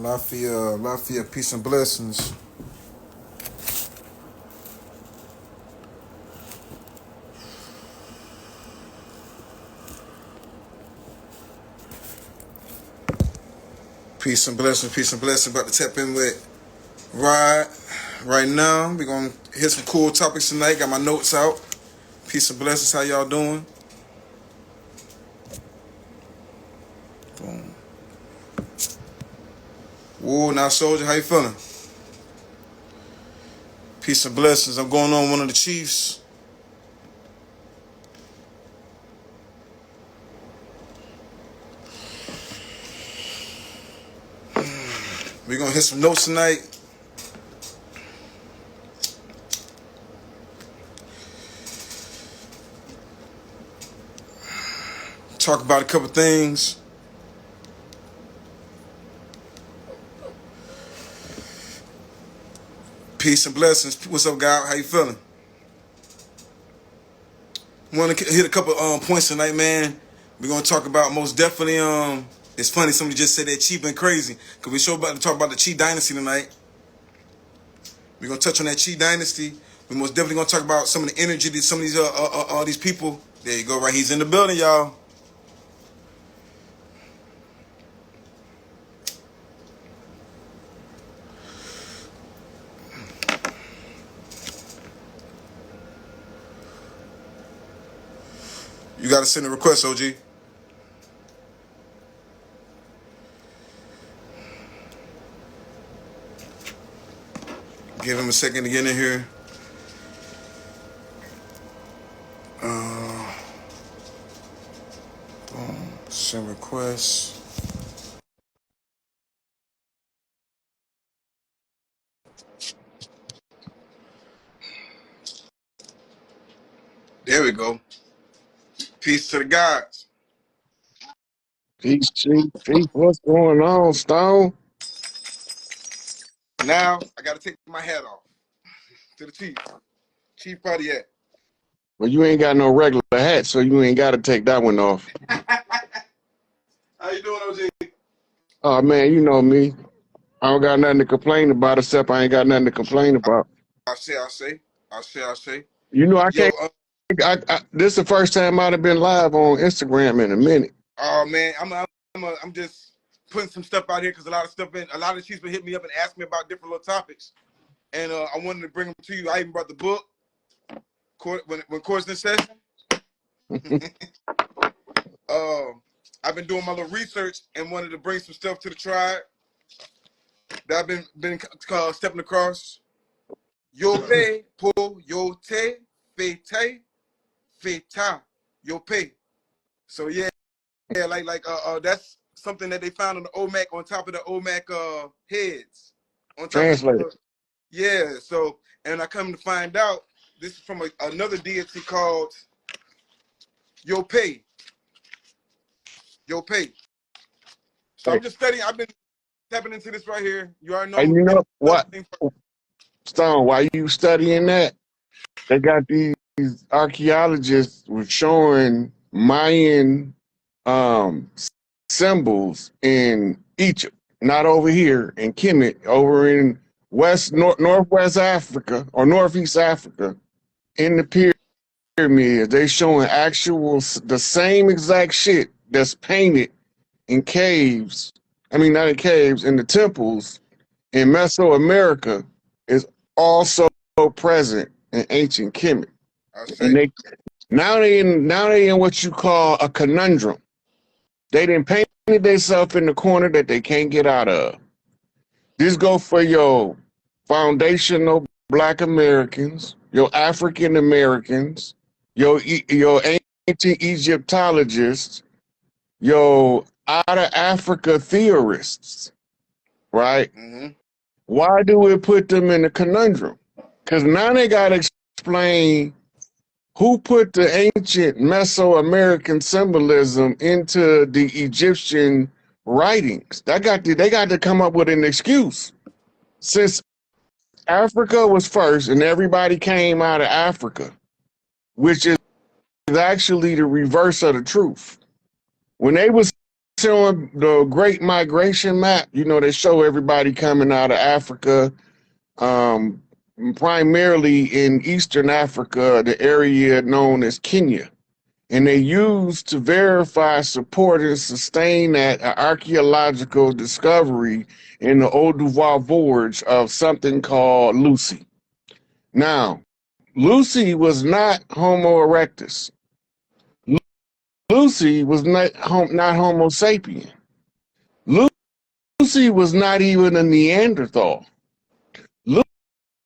Lafia, peace and blessings. Peace and blessings, peace and blessings. About to tap in with Rod right now. We're gonna hit some cool topics tonight. Got my notes out. Peace and blessings. How y'all doing? Boom. Whoa, now soldier, how you feeling? Peace and blessings. I'm going on one of the Chiefs. We're gonna hit some notes tonight. Talk about a couple things. Peace and blessings. What's up, guy? How you feeling? Want to hit a couple points tonight, man. We're gonna talk about most definitely. It's funny somebody just said that Chi been crazy because we about to talk about the Chi dynasty tonight. We're gonna touch on that Chi dynasty. We most definitely gonna talk about some of the energy that some of these people. There you go, right? He's in the building, y'all. You gotta send a request, OG. Give him a second to get in here. Boom. Send requests. There we go. Peace to the gods. Peace, Chief. Peace. What's going on, Stone? Now I gotta take my hat off to the chief. Chief party at. Well, you ain't got no regular hat, so you ain't got to take that one off. How you doing, OG? Oh, man, you know me. I don't got nothing to complain about, except I ain't got nothing to complain about. I say. You know, I Yo, can't. This is the first time I'd have been live on Instagram in a minute. oh man, I'm just putting some stuff out here because a lot of chiefs been hitting me up and asking me about different little topics, and I wanted to bring them to you. I even brought the book, when court's in session. I've been doing my little research and wanted to bring some stuff to the tribe that I've been stepping across. Yo pay po yo te fete feta yo pay. So yeah, like that's something that they found on the Olmec, on top of the Olmec heads. On top Translate. of yeah, so and I come to find out this is from another deity called Yopay. Yopay. So I'm just studying. I've been tapping into this right here. You already know. And you know what, Stone, while you studying that, they got these archaeologists were showing Mayan symbols in Egypt, not over here in Kemet, over in northwest Africa or northeast Africa, in the pyramids. They showing the same exact shit that's painted in caves. I mean, not in caves, in the temples in Mesoamerica is also present in ancient Kemet. And they in what you call a conundrum. They didn't paint themselves in the corner that they can't get out of. This go for your foundational Black Americans, your African Americans, your ancient Egyptologists, your out of Africa theorists, right? Mm-hmm. Why do we put them in a conundrum? Because now they got to explain who put the ancient Mesoamerican symbolism into the Egyptian writings. They got to come up with an excuse. Since Africa was first and everybody came out of Africa, which is actually the reverse of the truth. When they was showing the Great Migration map. You know, they show everybody coming out of Africa, um, primarily in Eastern Africa, the area known as Kenya. And they used to verify, support, and sustain that archaeological discovery in the Oduwa Gorge of something called Lucy. Now, Lucy was not Homo erectus. Lucy was not Homo sapien. Lucy was not even a Neanderthal.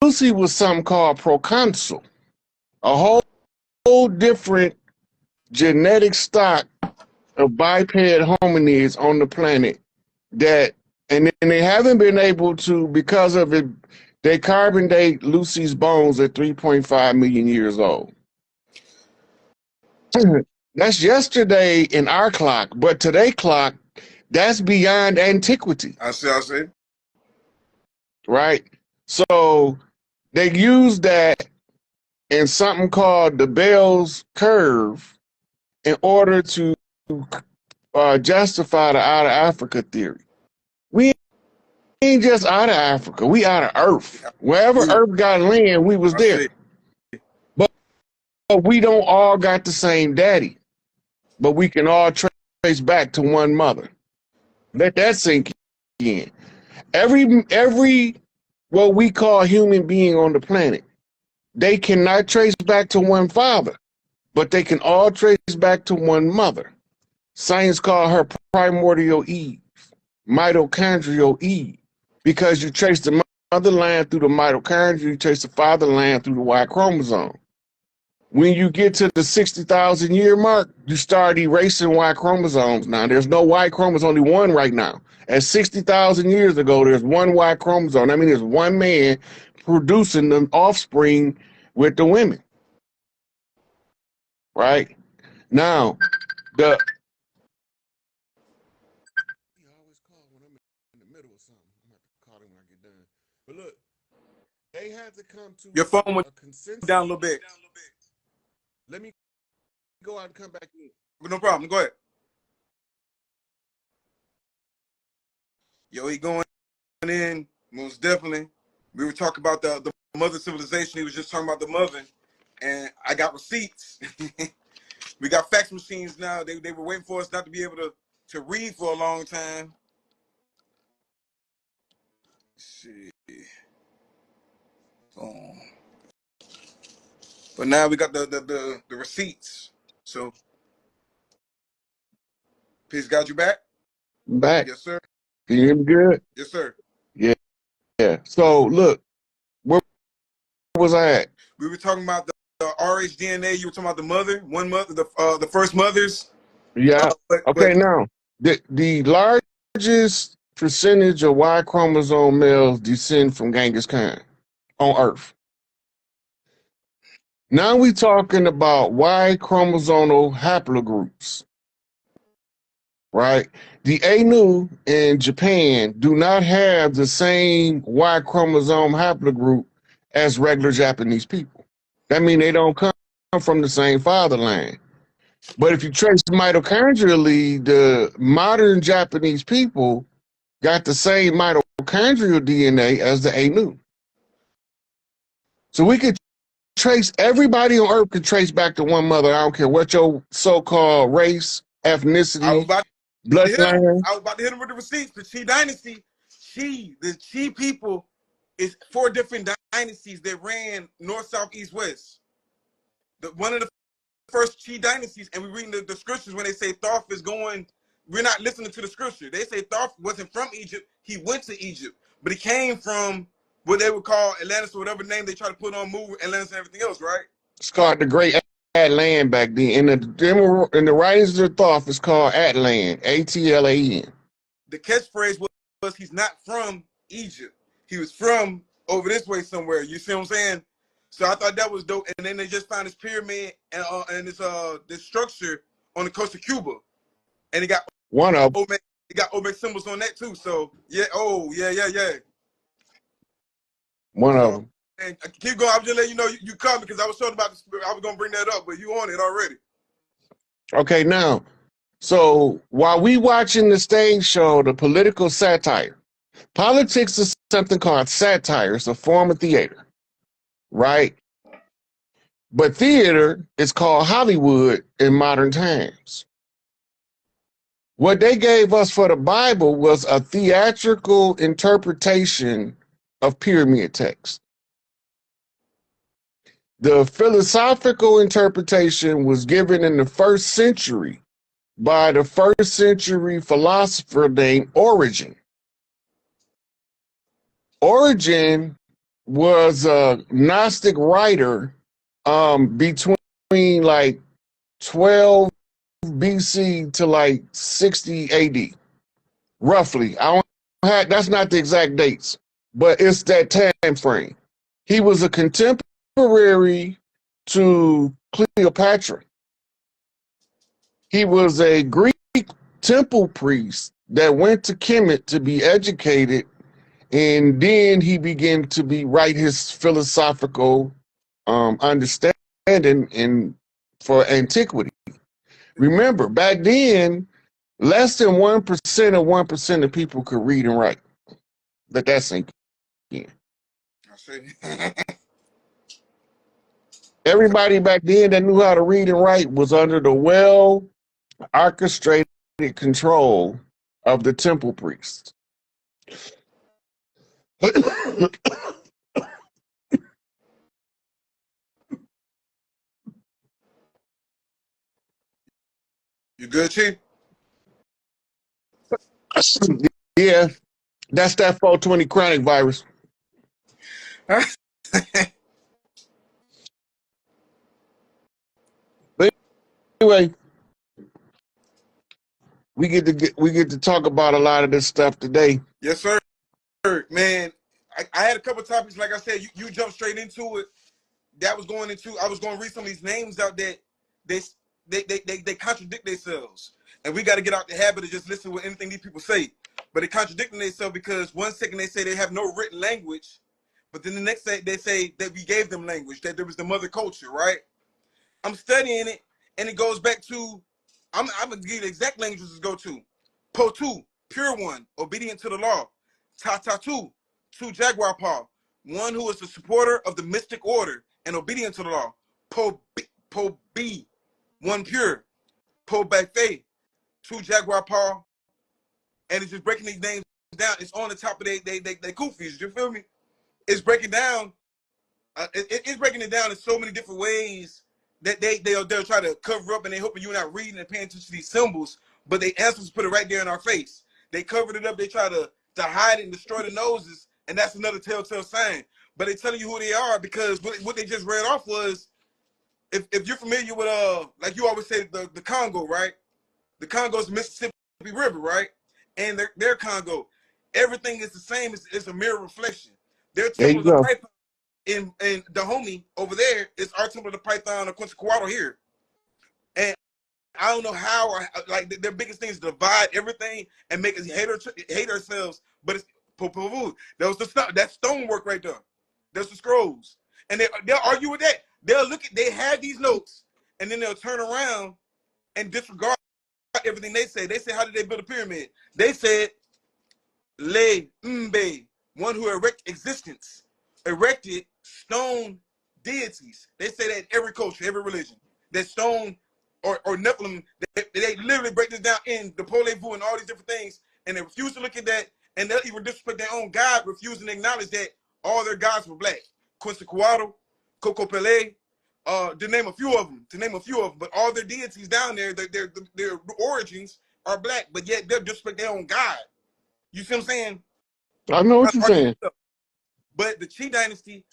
Lucy was something called proconsul, a whole different genetic stock of biped hominids on the planet that, and they haven't been able to, because of it, they carbon date Lucy's bones at 3.5 million years old. That's yesterday in our clock, but today clock, that's beyond antiquity. I see. Right? So they use that in something called the Bell's curve in order to justify the out of Africa theory. We ain't just out of Africa, we out of Earth. Wherever Earth got land, we was there. But we don't all got the same daddy, but we can all trace back to one mother. Let that sink in. Every what we call human being on the planet, they cannot trace back to one father, but they can all trace back to one mother. Science call her primordial Eve, mitochondrial Eve, because you trace the motherland through the mitochondria, you trace the fatherland through the Y chromosome. When you get to the 60,000 year mark, you start erasing Y chromosomes now. There's no Y chromosome, only one right now. At 60,000 years ago, there's one Y chromosome. I mean, there's one man producing the offspring with the women. Right? Now, the... He always call when I'm in the middle of something. I'm going to call him when I get done. But look, they had to come to your phone went a consensus. down a little bit. Let me go out and come back in. No problem. Go ahead. Yo, he going in, most definitely. We were talking about the mother civilization. He was just talking about the mother. And I got receipts. We got fax machines now. They were waiting for us not to be able to read for a long time. Shit. But now we got the receipts. So, peace. Got you back? Back. Yes, sir. Can you hear me good? Yes, sir. Yeah. So look, where was I at? We were talking about the rhDNA. You were talking about the mother, one mother, the first mothers. Yeah. Okay. Now, the largest percentage of Y chromosome males descend from Genghis Khan on Earth. Now we talking about Y chromosomal haplogroups, right? The Ainu in Japan do not have the same Y chromosome haplogroup as regular Japanese people. That means they don't come from the same fatherland. But if you trace mitochondrially, the modern Japanese people got the same mitochondrial DNA as the Ainu. So we could trace, everybody on Earth could trace back to one mother. I don't care what your so-called race, ethnicity, bloodline. I was about to hit him with the receipts. The Qi dynasty, the Qi people is 4 different dynasties that ran north, south, east, west. One of the first Qi dynasties, and we're reading the scriptures when they say Thoth is going, we're not listening to the scripture. They say Thoth wasn't from Egypt. He went to Egypt, but he came from what they would call Atlantis or whatever name they try to put on move Atlantis and everything else, right? It's called the Great Atlan back then. In the writings of Thoth, it's called Atlan, Atlan. The catchphrase was he's not from Egypt. He was from over this way somewhere. You see what I'm saying? So I thought that was dope. And then they just found this pyramid and this structure on the coast of Cuba, and it got one of Olmecs. It got Olmec symbols on that too. So yeah, yeah. One of them. And keep going. I'm just letting you know you come because I was talking about I was gonna bring that up, but you on it already. Okay, now So while we watching the stage show, the political satire, politics is something called satire. It's a form of theater, right? But theater is called Hollywood in modern times. What they gave us for the Bible was a theatrical interpretation of pyramid text. The philosophical interpretation was given in the 1st century by the 1st century philosopher named Origen. Origen was a Gnostic writer between like 12 BC to like 60 AD, roughly. I don't have, that's not the exact dates, but it's that time frame. He was a contemporary to Cleopatra. He was a Greek temple priest that went to Kemet to be educated, and then he began to write his philosophical understanding in for antiquity. Remember, back then, less than 1% of people could read and write. Let that sink in. I see. Everybody back then that knew how to read and write was under the well orchestrated control of the temple priests. You good, Chief? Yeah, that's that 420 chronic virus. But anyway, we get to talk about a lot of this stuff today. Yes, sir. Man, I had a couple topics. Like I said, you jumped straight into it. I was going to read some of these names out that they contradict themselves. And we got to get out the habit of just listening to anything these people say. But they contradicting themselves because one second they say they have no written language, but then the next day they say that we gave them language, that there was the mother culture, right? I'm studying it, and it goes back to, I'm going to give you the exact languages to go to. Po2, pure one, obedient to the law. Ta-ta-2, two jaguar paw, one who is the supporter of the mystic order and obedient to the law. Po-B, one pure. Po-Bafe, two jaguar paw, and it's just breaking these names down. It's on the top of they kufis, you feel me? It's breaking down, it's breaking it down in so many different ways that they'll try to cover up, and they hoping you're not reading and paying attention to these symbols, but they answers put it right there in our face. They covered it up, they try to hide it and destroy the noses, and that's another telltale sign. But they telling you who they are because what they just read off was, if you're familiar with like you always say, the Congo, right? The Congo's the Mississippi River, right? And their Congo, everything is the same. It's a mirror reflection. Their There temple you of the go. Python in Dahomey over there is our temple of the Python of Quetzalcoatl here. And I don't know how, like their biggest thing is to divide everything and make us hate ourselves. But it's that was that stonework right there. There's the scrolls, and they'll argue with that. They have these notes, and then they'll turn around and disregard everything they say. They say, how did they build a pyramid? They said, Le Mbe, one who erected stone deities. They say that in every culture, every religion, that stone or Nephilim, they literally break this down in the Pole Vuh and all these different things, and they refuse to look at that, and they'll even disrespect their own God, refusing to acknowledge that all their gods were black. Quetzalcoatl, Cocopele, to name a few of them, but all their deities down there, their origins are black, but yet they'll disrespect their own God. You see what I'm saying? I know what you're saying. But the Qi dynasty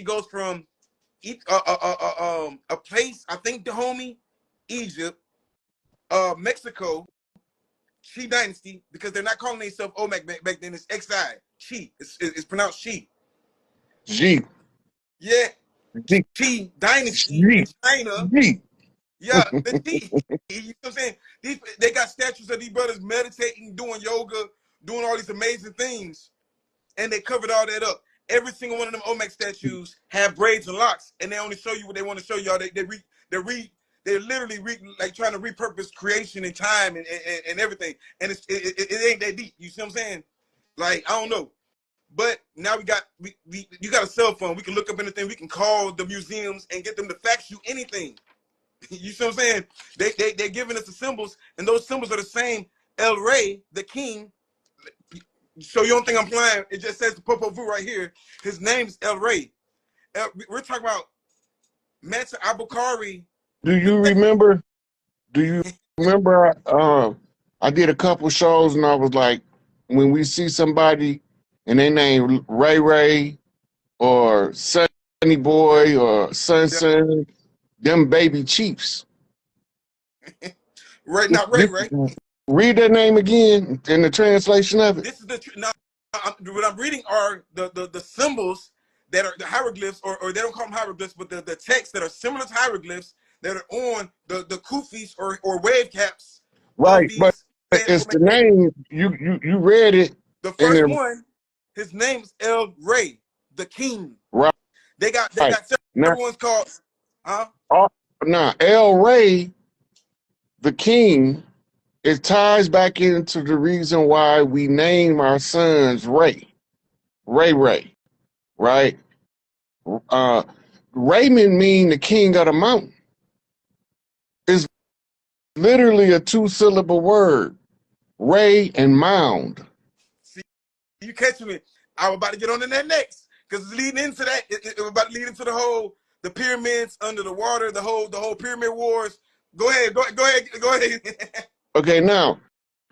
goes from a place, I think Dahomey, Egypt, Mexico, Qi dynasty, because they're not calling themselves Olmec back then. It's Xi. Qi. It's pronounced Qi. G. Yeah. G. Qi dynasty in G. China. G. Yeah, the Qi. You know what I'm saying? They got statues of these brothers meditating, doing yoga, doing all these amazing things, and they covered all that up. Every single one of them Olmec statues have braids and locks, and they only show you what they want to show y'all. they're literally like trying to repurpose creation and time and everything, and it ain't that deep. You see what I'm saying? Like, I don't know. But now you got a cell phone. We can look up anything. We can call the museums and get them to fax you anything. You see what I'm saying? They're giving us the symbols, and those symbols are the same. El Rey, the king. So you don't think I'm playing? It just says the Popo Vu right here. His name's El Rey. We're talking about Mansa Abukari. Do you remember? Do you remember? I did a couple shows, and I was like, when we see somebody and they name Ray Ray or Sonny Boy or Son, them baby chiefs. Right, not Ray Ray. Read that name again in the translation of it. This is what I'm reading are the symbols that are the hieroglyphs, or they don't call them hieroglyphs, but the texts that are similar to hieroglyphs that are on the kufis or wave caps. Right, but it's the name. You read it. The first one, his name's El Rey, the king. Right. They got several ones called, Now, El Rey, the king, it ties back into the reason why we name our sons Ray, right? Raymond mean the king of the mountain. It's literally a 2-syllable word, Ray and mound. See, you catching me? I was about to get on to that next, because it's leading into that. It was about to lead into the pyramids under the water, the whole pyramid wars. Go ahead. Okay, now,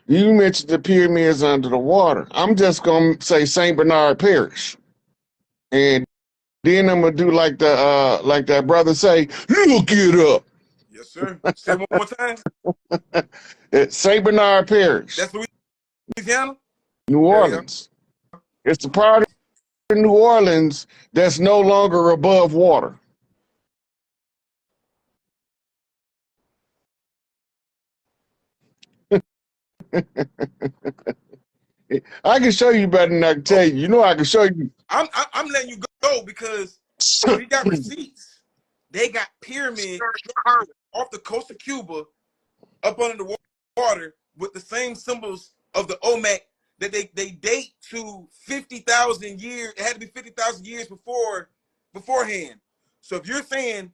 you mentioned the pyramids under the water. I'm just going to say St. Bernard Parish. And then I'm going to do like that brother say, look it up. Yes, sir. Say it one more time. It's St. Bernard Parish. That's Louisiana? New Orleans. It's the part of New Orleans that's no longer above water. I can show you better than I can tell you. You know I can show you. I'm letting you go because we got receipts. They got pyramids off the coast of Cuba up under the water with the same symbols of the Olmec that they date to 50,000 years. It had to be 50,000 years beforehand. So if you're saying,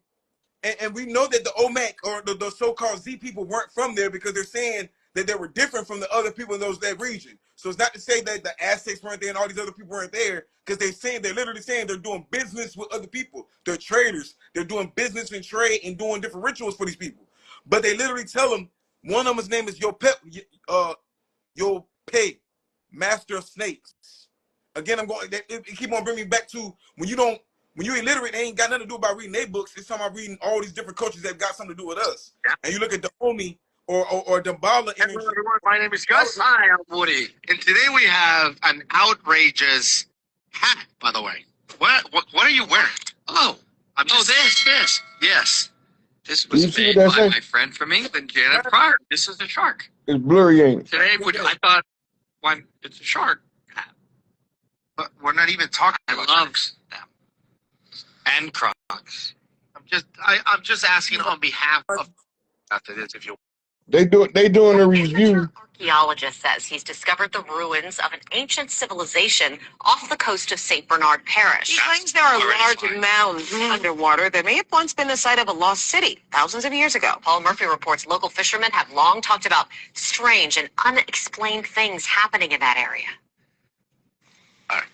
and we know that the Olmec or the so-called Z people weren't from there because they're saying that they were different from the other people in that region. So it's not to say that the Aztecs weren't there and all these other people weren't there, because they're literally saying they're doing business with other people. They're traders. They're doing business and trade and doing different rituals for these people. But they literally tell them, one of them's name is Yope, master of snakes. Again, it keep on bringing me back to when you're illiterate, they ain't got nothing to do about reading their books. It's talking about reading all these different cultures that got something to do with us. Yeah. And you look at Dahomey or Damballa. Hello, everyone. My name is Gus. Hi, I'm Woody. And today we have an outrageous hat, by the way. What are you wearing? Oh, this. Yes. This was made by my friend from England, Janet Pryor. This is a shark. It's blurry, ain't it? Today, I thought, it's a shark hat. But we're not even talking about sharks. Them. And Crocs. I'm just asking on behalf of after this, if you. They doing a review. Archaeologist says he's discovered the ruins of an ancient civilization off the coast of St. Bernard Parish. He claims there are large mounds underwater that may have once been the site of a lost city thousands of years ago. Paul Murphy reports local fishermen have long talked about strange and unexplained things happening in that area. All right.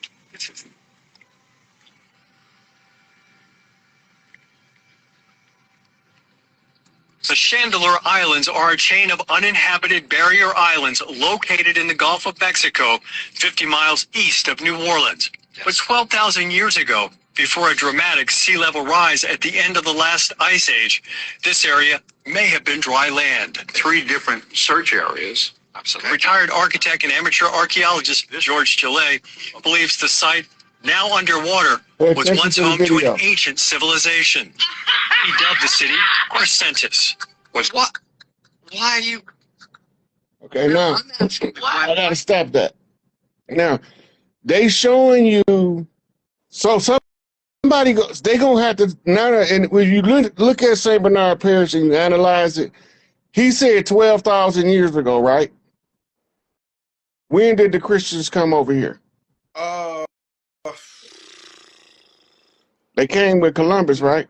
The Chandeleur Islands are a chain of uninhabited barrier islands located in the Gulf of Mexico, 50 miles east of New Orleans. Yes. But 12,000 years ago, before a dramatic sea level rise at the end of the last ice age, this area may have been dry land. 3 different search areas. Absolutely. Retired architect and amateur archaeologist George Gillet believes the site, now underwater, was once home to an ancient civilization. He dubbed the city Arsentis. What? Why are you? Okay, now I gotta stop that. Now they showing you. So some somebody goes, they gonna have to now. And when you look at Saint Bernard Parish and you analyze it, he said 12,000 years ago, right? When did the Christians come over here? They came with Columbus, right?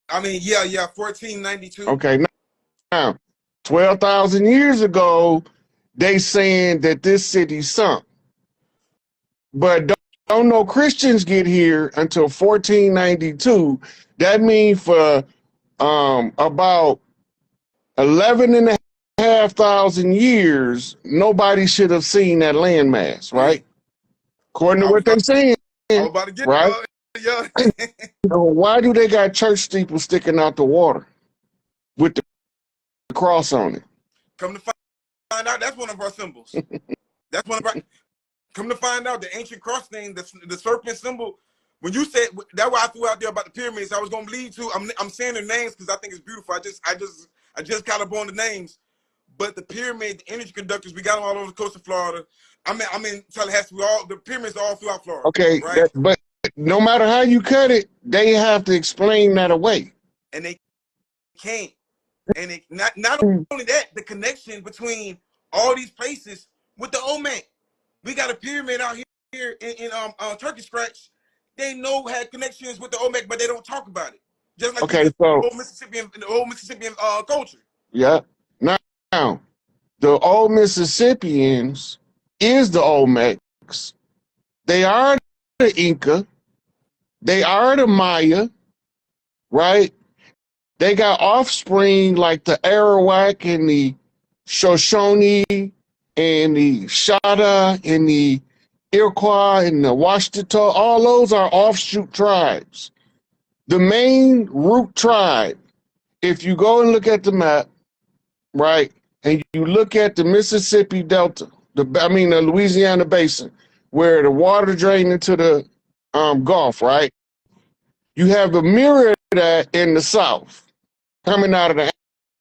I mean, yeah, 1492. Okay, now 12,000 years ago, they saying that this city sunk, but don't know Christians get here until 1492. That means for about 11,500 years, nobody should have seen that landmass, right? According to what they're saying, I was about to get right? Yeah. So why do they got church steeples sticking out the water with the cross on it? Come to find out, that's one of our symbols. That's one of our. Come to find out, the ancient cross thing, the serpent symbol. When you said that's why I threw out there about the pyramids, I was gonna lead to. I'm saying their names because I think it's beautiful. I just kind of on the names, but the pyramid, the energy conductors, we got them all over the coast of Florida. I'm in Tallahassee. The pyramids are all throughout Florida. Okay, right? but no matter how you cut it, they have to explain that away, and they can't. And it, not only that, the connection between all these places with the Olmec. We got a pyramid out here in Turkey Scratch. They know had connections with the Olmec, but they don't talk about it. Just like okay, the old Mississippian culture. Yeah. Now, the old Mississippians is the Olmecs. They are the Inca. They are the Maya, right? They got offspring like the Arawak and the Shoshone and the Shada and the Iroquois and the Washita. All those are offshoot tribes. The main root tribe, if you go and look at the map, right, and you look at the Mississippi Delta, the Louisiana Basin, where the water drained into the Gulf, right? You have a mirror of that in the South, coming out of the